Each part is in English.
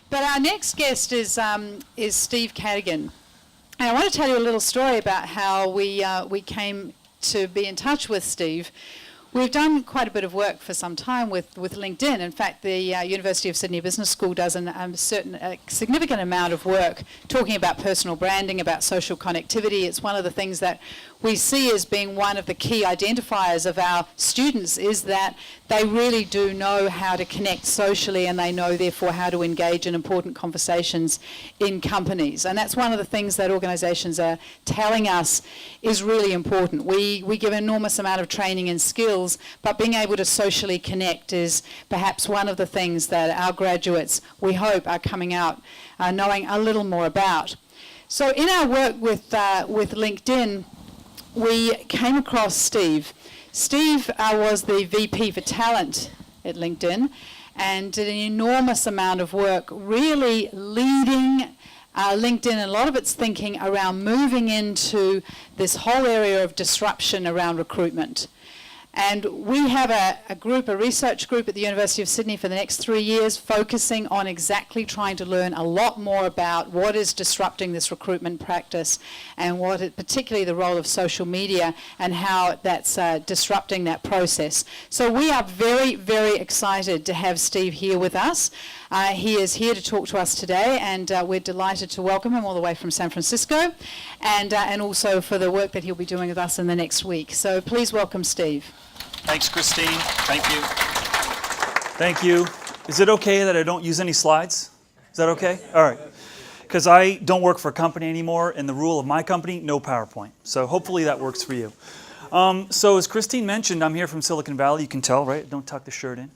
But our next guest is Steve Cadigan. And I want to tell you a little story about how we came to be in touch with Steve. We've done quite a bit of work for some time with LinkedIn. In fact, the University of Sydney Business School does a significant amount of work talking about personal branding, about social connectivity. It's one of the things that we see as being one of the key identifiers of our students, is that they really do know how to connect socially, and they know therefore how to engage in important conversations in companies. And that's one of the things that organisations are telling us is really important. We give an enormous amount of training and skills, but being able to socially connect is perhaps one of the things that our graduates, we hope, are coming out knowing a little more about. So in our work with LinkedIn, we came across Steve. Steve was the VP for Talent at LinkedIn and did an enormous amount of work really leading LinkedIn and a lot of its thinking around moving into this whole area of disruption around recruitment. And we have a research group at the University of Sydney for the next 3 years focusing on exactly trying to learn a lot more about what is disrupting this recruitment practice and particularly the role of social media and how that's disrupting that process. So we are very, very excited to have Steve here with us. He is here to talk to us today, and we're delighted to welcome him all the way from San Francisco, and also for the work that he'll be doing with us in the next week. So please welcome Steve. Thanks, Christine. Thank you. Thank you. Is it okay that I don't use any slides? Is that okay? All right. Because I don't work for a company anymore, and the rule of my company, no PowerPoint. So hopefully that works for you. So as Christine mentioned, I'm here from Silicon Valley. You can tell, right? Don't tuck the shirt in.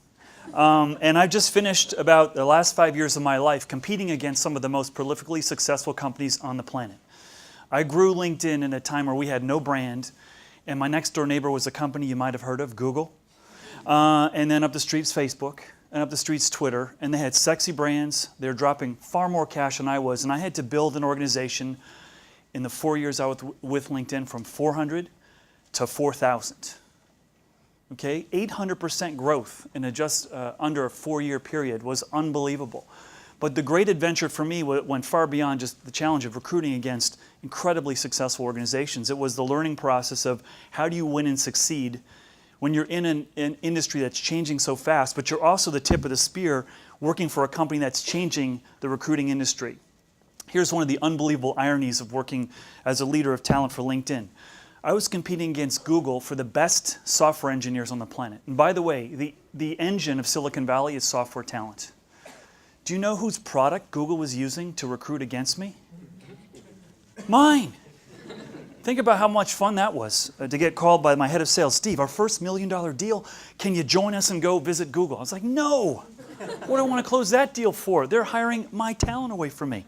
And I've just finished about the last 5 years of my life competing against some of the most prolifically successful companies on the planet. I grew LinkedIn in a time where we had no brand, and my next door neighbor was a company you might have heard of, Google. And then up the street's Facebook, and up the street's Twitter, and they had sexy brands. They were dropping far more cash than I was, and I had to build an organization in the 4 years I was with LinkedIn from 400 to 4,000. Okay, 800% growth in just under a 4-year period was unbelievable. But the great adventure for me went far beyond just the challenge of recruiting against incredibly successful organizations. It was the learning process of how do you win and succeed when you're in an industry that's changing so fast, but you're also the tip of the spear working for a company that's changing the recruiting industry. Here's one of the unbelievable ironies of working as a leader of talent for LinkedIn. I was competing against Google for the best software engineers on the planet. And by the way, the engine of Silicon Valley is software talent. Do you know whose product Google was using to recruit against me? Mine. Think about how much fun that was to get called by my head of sales. Steve, our first $1 million deal, can you join us and go visit Google? I was like, no. What do I want to close that deal for? They're hiring my talent away from me.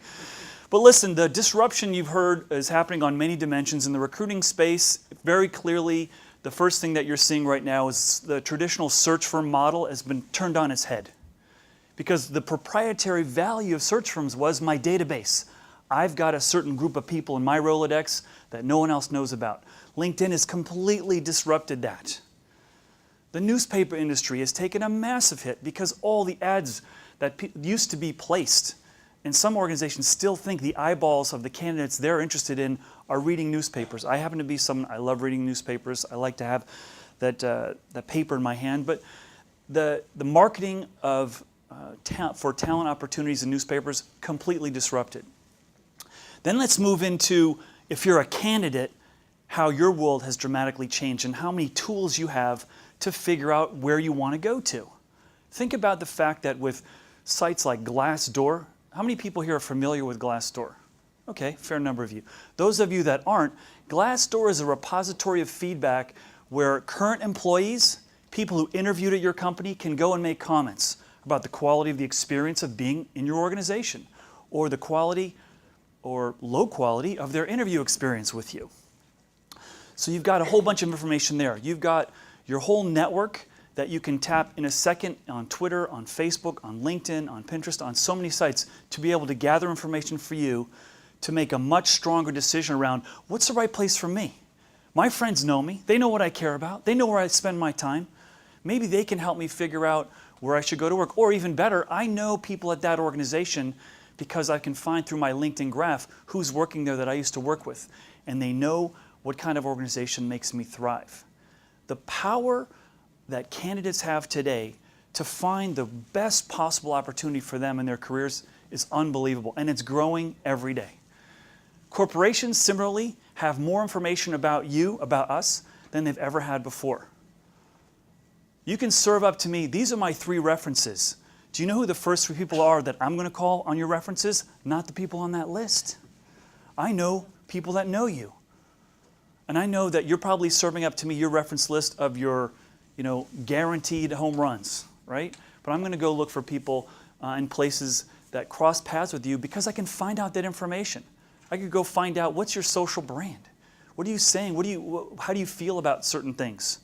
But listen, the disruption you've heard is happening on many dimensions in the recruiting space. Very clearly, the first thing that you're seeing right now is the traditional search firm model has been turned on its head. Because the proprietary value of search firms was my database. I've got a certain group of people in my Rolodex that no one else knows about. LinkedIn has completely disrupted that. The newspaper industry has taken a massive hit because all the ads that used to be placed, and some organizations still think the eyeballs of the candidates they're interested in are reading newspapers. I happen to be someone, I love reading newspapers. I like to have that paper in my hand. But the marketing of for talent opportunities in newspapers completely disrupted. Then let's move into, if you're a candidate, how your world has dramatically changed and how many tools you have to figure out where you want to go to. Think about the fact that with sites like Glassdoor, how many people here are familiar with Glassdoor? Okay, fair number of you. Those of you that aren't, Glassdoor is a repository of feedback where current employees, people who interviewed at your company, can go and make comments about the quality of the experience of being in your organization, or the quality or low quality of their interview experience with you. So you've got a whole bunch of information there. You've got your whole network that you can tap in a second on Twitter, on Facebook, on LinkedIn, on Pinterest, on so many sites to be able to gather information for you to make a much stronger decision around what's the right place for me. My friends know me. They know what I care about. They know where I spend my time. Maybe they can help me figure out where I should go to work. Or even better, I know people at that organization because I can find through my LinkedIn graph who's working there that I used to work with. And they know what kind of organization makes me thrive. The power that candidates have today to find the best possible opportunity for them in their careers is unbelievable, and it's growing every day. Corporations, similarly, have more information about you, about us, than they've ever had before. You can serve up to me, these are my 3 references. Do you know who the first 3 people are that I'm going to call on your references? Not the people on that list. I know people that know you. And I know that you're probably serving up to me your reference list of your, guaranteed home runs, right? But I'm going to go look for people in places that cross paths with you because I can find out that information. I could go find out what's your social brand. What are you saying? How do you feel about certain things?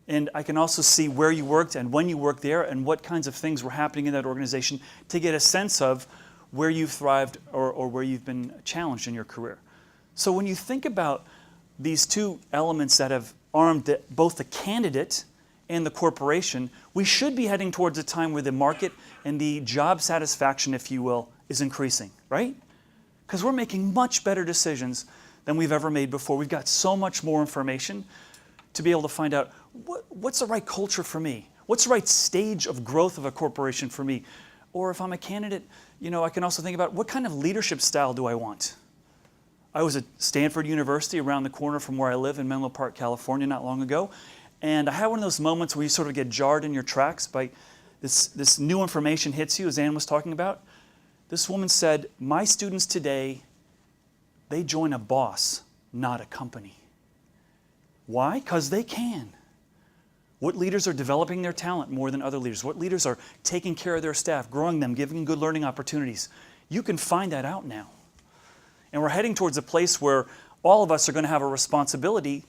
And I can also see where you worked and when you worked there and what kinds of things were happening in that organization to get a sense of where you've thrived or where you've been challenged in your career. So when you think about these 2 elements that have armed both the candidate and the corporation, we should be heading towards a time where the market and the job satisfaction, if you will, is increasing, right? Because we're making much better decisions than we've ever made before. We've got so much more information to be able to find out what's the right culture for me? What's the right stage of growth of a corporation for me? Or if I'm a candidate, I can also think about what kind of leadership style do I want? I was at Stanford University around the corner from where I live in Menlo Park, California not long ago. And I had one of those moments where you sort of get jarred in your tracks by this new information hits you, as Ann was talking about. This woman said, my students today, they join a boss, not a company. Why? Because they can. What leaders are developing their talent more than other leaders? What leaders are taking care of their staff, growing them, giving them good learning opportunities? You can find that out now. And we're heading towards a place where all of us are going to have a responsibility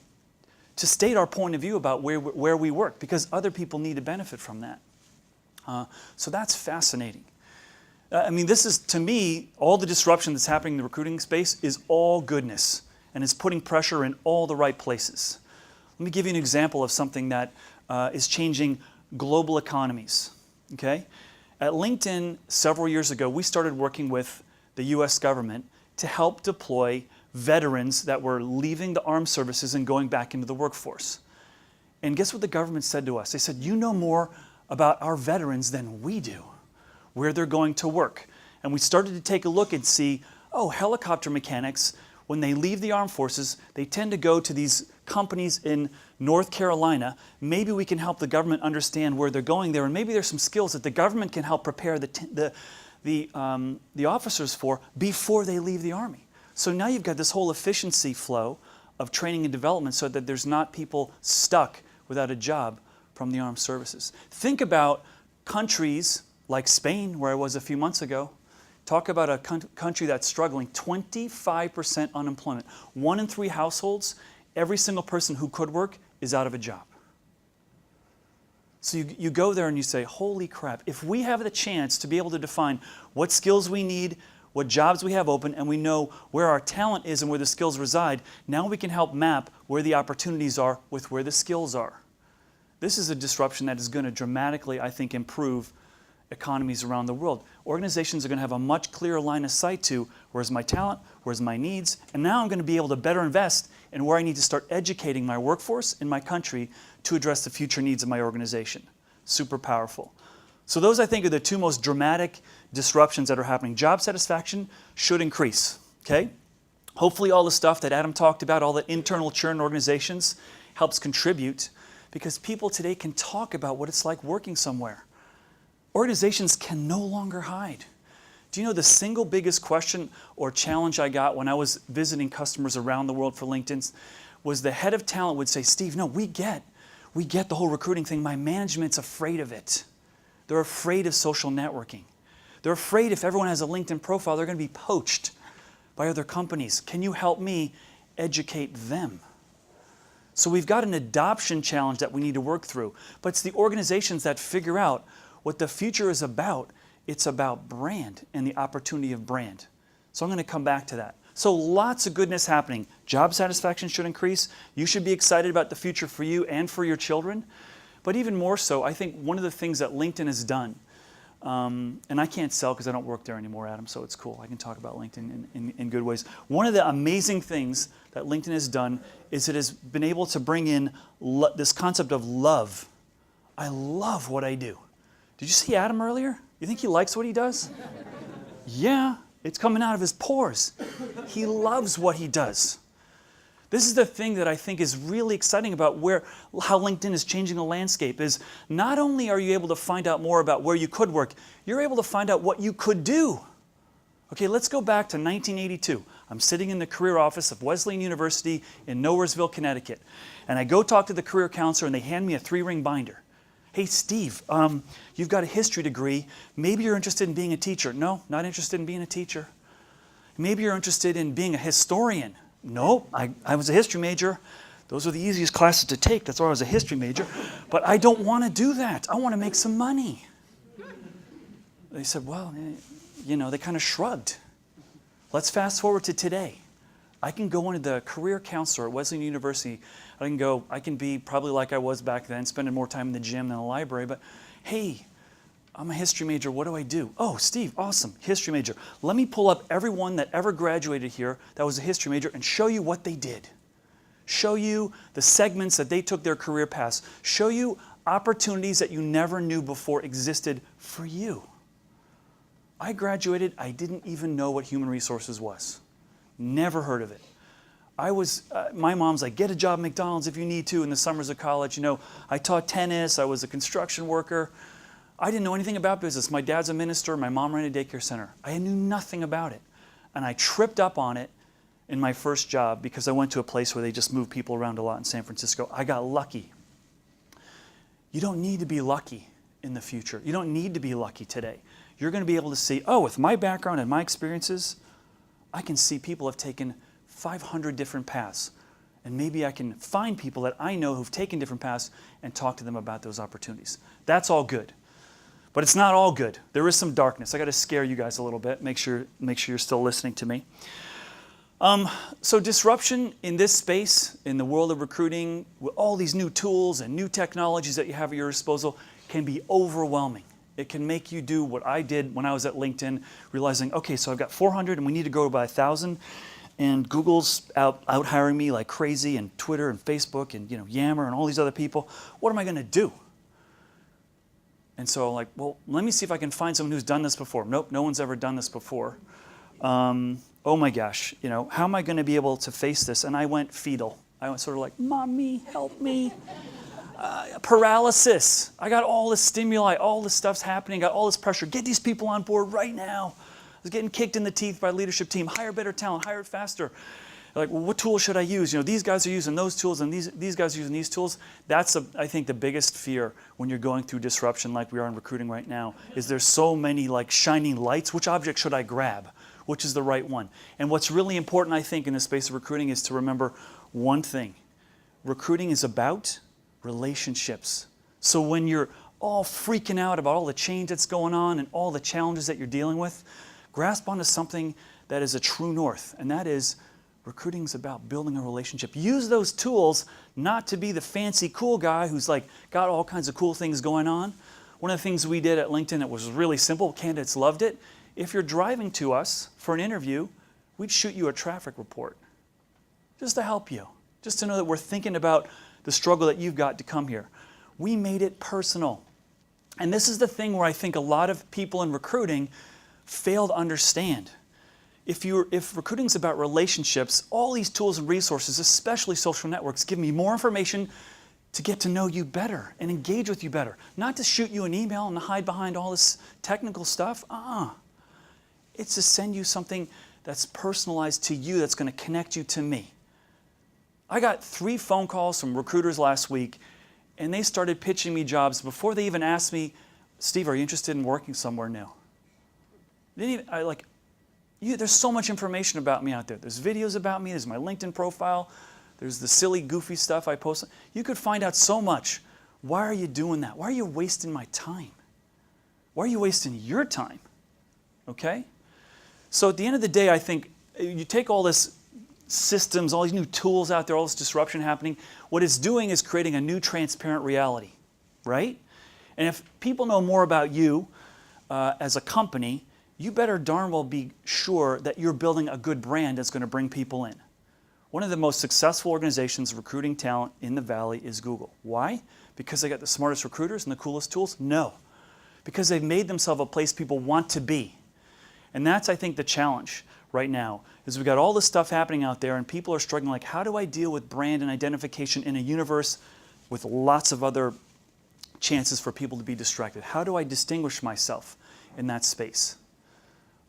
to state our point of view about where we work, because other people need to benefit from that. So that's fascinating. This is, to me, all the disruption that's happening in the recruiting space is all goodness, and it's putting pressure in all the right places. Let me give you an example of something that is changing global economies. Okay? At LinkedIn, several years ago, we started working with the U.S. government to help deploy veterans that were leaving the armed services and going back into the workforce. And guess what the government said to us? They said, you know more about our veterans than we do, where they're going to work. And we started to take a look and see, helicopter mechanics, when they leave the armed forces, they tend to go to these companies in North Carolina. Maybe we can help the government understand where they're going there, and maybe there's some skills that the government can help prepare the officers for before they leave the Army. So now you've got this whole efficiency flow of training and development so that there's not people stuck without a job from the armed services. Think about countries like Spain, where I was a few months ago. Talk about a country that's struggling, 25% unemployment. 1 in 3 households, every single person who could work is out of a job. So you go there and you say, holy crap, if we have the chance to be able to define what skills we need, what jobs we have open, and we know where our talent is and where the skills reside, now we can help map where the opportunities are with where the skills are. This is a disruption that is going to dramatically, I think, improve economies around the world. Organizations are going to have a much clearer line of sight to where's my talent, where's my needs, and now I'm going to be able to better invest in where I need to start educating my workforce in my country to address the future needs of my organization. Super powerful. So those, I think, are the 2 most dramatic disruptions that are happening. Job satisfaction should increase, okay? Hopefully all the stuff that Adam talked about, all the internal churn in organizations, helps contribute, because people today can talk about what it's like working somewhere. Organizations can no longer hide. Do you know the single biggest question or challenge I got when I was visiting customers around the world for LinkedIn was the head of talent would say, Steve, no, we get the whole recruiting thing. My management's afraid of it. They're afraid of social networking. They're afraid if everyone has a LinkedIn profile, they're going to be poached by other companies. Can you help me educate them? So we've got an adoption challenge that we need to work through. But it's the organizations that figure out what the future is about. It's about brand and the opportunity of brand. So I'm going to come back to that. So lots of goodness happening. Job satisfaction should increase. You should be excited about the future for you and for your children. But even more so, I think one of the things that LinkedIn has done, and I can't sell because I don't work there anymore, Adam, so it's cool. I can talk about LinkedIn in good ways. One of the amazing things that LinkedIn has done is it has been able to bring in this concept of love. I love what I do. Did you see Adam earlier? You think he likes what he does? Yeah, it's coming out of his pores. He loves what he does. This is the thing that I think is really exciting about how LinkedIn is changing the landscape is not only are you able to find out more about where you could work, you're able to find out what you could do. Okay, let's go back to 1982. I'm sitting in the career office of Wesleyan University in Nowheresville, Connecticut. And I go talk to the career counselor and they hand me a 3-ring binder. Hey, Steve, you've got a history degree. Maybe you're interested in being a teacher. No, not interested in being a teacher. Maybe you're interested in being a historian. No, I was a history major. Those are the easiest classes to take. That's why I was a history major. But I don't want to do that. I want to make some money. They said, well, they kind of shrugged. Let's fast forward to today. I can go into the career counselor at Wesleyan University. I can be probably like I was back then, spending more time in the gym than the library. But hey, I'm a history major. What do I do? Oh, Steve, awesome, history major. Let me pull up everyone that ever graduated here that was a history major and show you what they did. Show you the segments that they took their career paths. Show you opportunities that you never knew before existed for you. I graduated, I didn't even know what human resources was. Never heard of it. My mom's like, get a job at McDonald's if you need to in the summers of college. I taught tennis, I was a construction worker. I didn't know anything about business. My dad's a minister, my mom ran a daycare center. I knew nothing about it. And I tripped up on it in my first job because I went to a place where they just moved people around a lot in San Francisco. I got lucky. You don't need to be lucky in the future. You don't need to be lucky today. You're going to be able to see, with my background and my experiences, I can see people have taken 500 different paths. And maybe I can find people that I know who've taken different paths and talk to them about those opportunities. That's all good. But it's not all good. There is some darkness. I got to scare you guys a little bit. Make sure you're still listening to me. So disruption in this space, in the world of recruiting, with all these new tools and new technologies that you have at your disposal, can be overwhelming. It can make you do what I did when I was at LinkedIn, realizing, okay, so I've got 400 and we need to go by 1,000. And Google's out hiring me like crazy, and Twitter and Facebook and Yammer and all these other people. What am I going to do? And so I'm like, well, let me see if I can find someone who's done this before. Nope, no one's ever done this before. Oh my gosh, how am I going to be able to face this? And I went fetal. I went sort of like, mommy, help me. Paralysis. I got all this stimuli, all this stuff's happening, got all this pressure. Get these people on board right now. I was getting kicked in the teeth by the leadership team. Hire better talent, hire it faster. Like, well, what tool should I use? These guys are using those tools and these guys are using these tools. That's, I think, the biggest fear when you're going through disruption like we are in recruiting right now, is there's so many like shining lights. Which object should I grab? Which is the right one? And what's really important, I think, in the space of recruiting is to remember one thing. Recruiting is about relationships. So when you're all freaking out about all the change that's going on and all the challenges that you're dealing with, grasp onto something that is a true north, and that is recruiting is about building a relationship. Use those tools not to be the fancy cool guy who's like got all kinds of cool things going on. One of the things we did at LinkedIn that was really simple, candidates loved it. If you're driving to us for an interview, we'd shoot you a traffic report just to help you, just to know that we're thinking about the struggle that you've got to come here. We made it personal. And this is the thing where I think a lot of people in recruiting fail to understand. If recruiting is about relationships, all these tools and resources, especially social networks, give me more information to get to know you better and engage with you better. Not to shoot you an email and to hide behind all this technical stuff. It's to send you something that's personalized to you, that's going to connect you to me. I got 3 phone calls from recruiters last week, and they started pitching me jobs before they even asked me, Steve, are you interested in working somewhere new? There's so much information about me out there. There's videos about me. There's my LinkedIn profile. There's the silly, goofy stuff I post. You could find out so much. Why are you doing that? Why are you wasting my time? Why are you wasting your time? Okay? So at the end of the day, I think you take all this systems, all these new tools out there, all this disruption happening, what it's doing is creating a new transparent reality. right? And if people know more about you as a company, you better darn well be sure that you're building a good brand that's going to bring people in. One of the most successful organizations recruiting talent in the Valley is Google. Why? Because they got the smartest recruiters and the coolest tools? No. Because they've made themselves a place people want to be. And that's, I think, the challenge right now, is we've got all this stuff happening out there and people are struggling like, how do I deal with brand and identification in a universe with lots of other chances for people to be distracted? How do I distinguish myself in that space?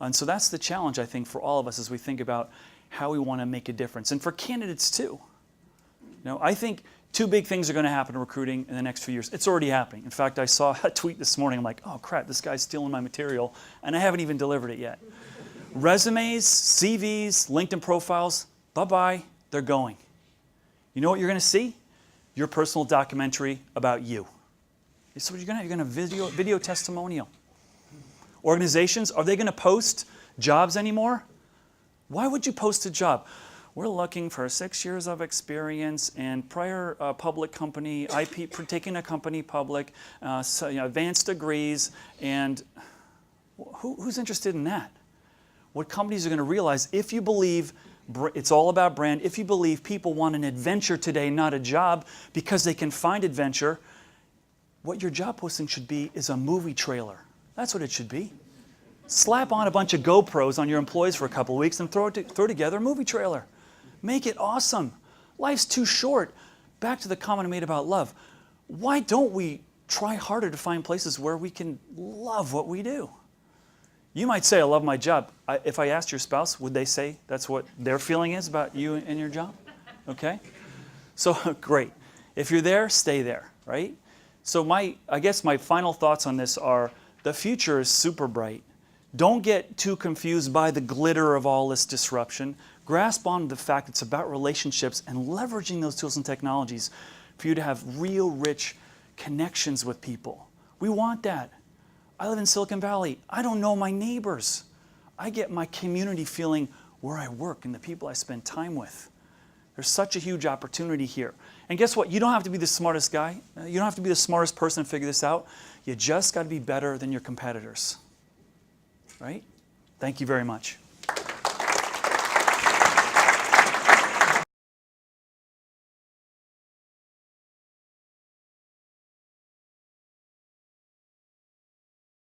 And so that's the challenge, I think, for all of us as we think about how we want to make a difference. And for candidates, too. I think two big things are going to happen in recruiting in the next few years. It's already happening. In fact, I saw a tweet this morning. I'm like, oh, crap, this guy's stealing my material, and I haven't even delivered it yet. Resumes, CVs, LinkedIn profiles, bye-bye, they're going. You know what you're going to see? Your personal documentary about you. So what you're going to have? You're going to video testimonial. Organizations, are they going to post jobs anymore? Why would you post a job? We're looking for 6 years of experience and prior public company, IP, taking a company public, advanced degrees, and who's interested in that? What companies are going to realize, if you believe it's all about brand, if you believe people want an adventure today, not a job, because they can find adventure, what your job posting should be is a movie trailer. That's what it should be. Slap on a bunch of GoPros on your employees for a couple of weeks and throw together a movie trailer. Make it awesome. Life's too short. Back to the comment I made about love. Why don't we try harder to find places where we can love what we do? You might say, I love my job. If I asked your spouse, would they say that's what their feeling is about you and your job? Okay? So, great. If you're there, stay there, right? So I guess my final thoughts on this are, the future is super bright. Don't get too confused by the glitter of all this disruption. Grasp on the fact it's about relationships and leveraging those tools and technologies for you to have real, rich connections with people. We want that. I live in Silicon Valley. I don't know my neighbors. I get my community feeling where I work and the people I spend time with. There's such a huge opportunity here. And guess what? You don't have to be the smartest guy. You don't have to be the smartest person to figure this out. You just got to be better than your competitors. Right? Thank you very much.